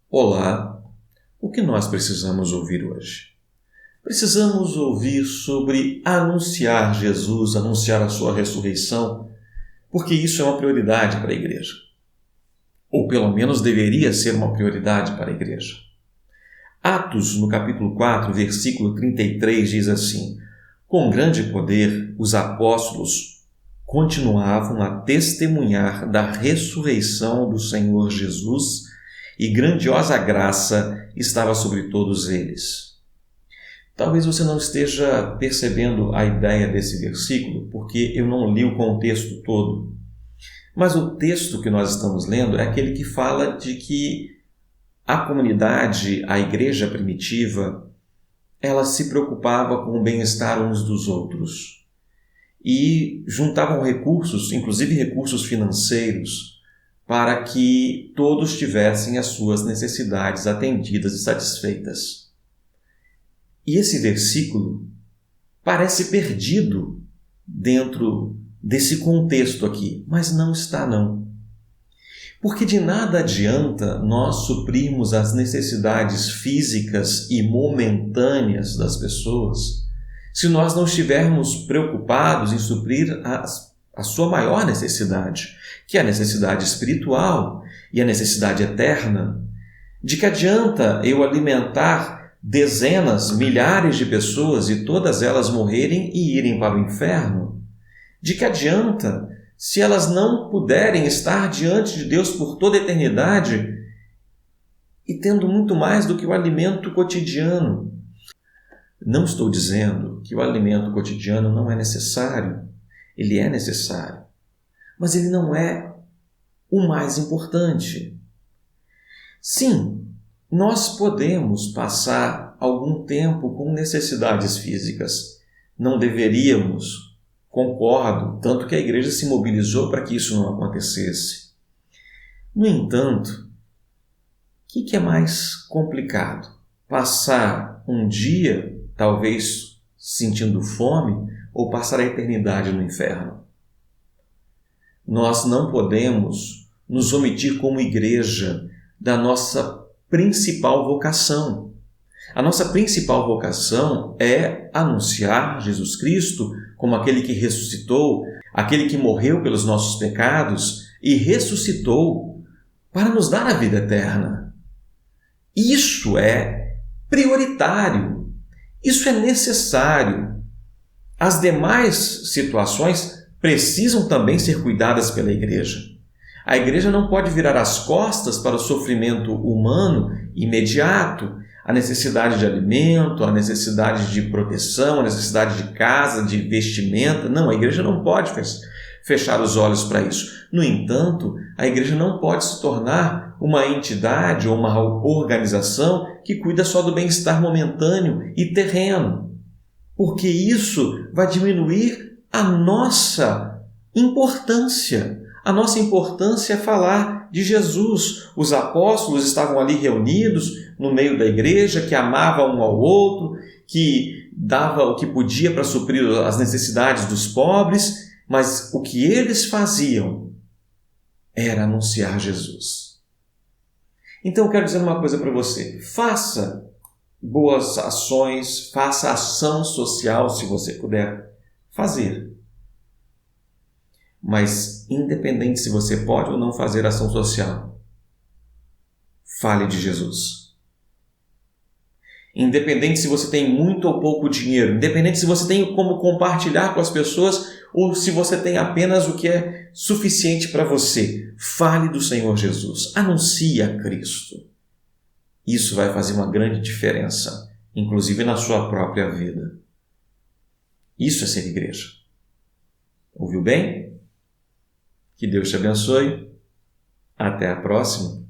Olá, o que nós precisamos ouvir hoje? Precisamos ouvir sobre anunciar Jesus, anunciar a sua ressurreição, porque isso é uma prioridade para a igreja. Ou pelo menos deveria ser uma prioridade para a igreja. Atos, no capítulo 4, versículo 33, diz assim: Com grande poder, os apóstolos continuavam a testemunhar da ressurreição do Senhor Jesus e grandiosa graça estava sobre todos eles. Talvez você não esteja percebendo a ideia desse versículo, porque eu não li o contexto todo. Mas o texto que nós estamos lendo é aquele que fala de que a comunidade, a igreja primitiva, ela se preocupava com o bem-estar uns dos outros e juntavam recursos, inclusive recursos financeiros, para que todos tivessem as suas necessidades atendidas e satisfeitas. E esse versículo parece perdido dentro desse contexto aqui, mas não está não. Porque de nada adianta nós suprirmos as necessidades físicas e momentâneas das pessoas se nós não estivermos preocupados em suprir a sua maior necessidade, que é a necessidade espiritual e a necessidade eterna. De que adianta eu alimentar dezenas, milhares de pessoas e todas elas morrerem e irem para o inferno? De que adianta se elas não puderem estar diante de Deus por toda a eternidade e tendo muito mais do que o alimento cotidiano? Não estou dizendo que o alimento cotidiano não é necessário. Ele é necessário. Mas ele não é o mais importante. Sim, nós podemos passar algum tempo com necessidades físicas. Não deveríamos, concordo, tanto que a igreja se mobilizou para que isso não acontecesse. No entanto, o que é mais complicado? Passar um dia, talvez sentindo fome, ou passar a eternidade no inferno? Nós não podemos nos omitir como igreja da nossa principal vocação. A nossa principal vocação é anunciar Jesus Cristo como aquele que ressuscitou, aquele que morreu pelos nossos pecados e ressuscitou para nos dar a vida eterna. Isso é prioritário, isso é necessário. As demais situações precisam também ser cuidadas pela igreja. A igreja não pode virar as costas para o sofrimento humano imediato, a necessidade de alimento, a necessidade de proteção, a necessidade de casa, de vestimenta. Não, a igreja não pode fechar os olhos para isso. No entanto, a igreja não pode se tornar uma entidade ou uma organização que cuida só do bem-estar momentâneo e terreno, porque isso vai diminuir a nossa importância. A nossa importância é falar de Jesus. Os apóstolos estavam ali reunidos no meio da igreja, que amavam um ao outro, que dava o que podia para suprir as necessidades dos pobres, mas o que eles faziam era anunciar Jesus. Então eu quero dizer uma coisa para você: faça boas ações, faça ação social se você puder fazer. Mas, independente se você pode ou não fazer ação social, fale de Jesus. Independente se você tem muito ou pouco dinheiro, independente se você tem como compartilhar com as pessoas ou se você tem apenas o que é suficiente para você, fale do Senhor Jesus, anuncie a Cristo. Isso vai fazer uma grande diferença, inclusive na sua própria vida. Isso é ser igreja. Ouviu bem? Que Deus te abençoe. Até a próxima.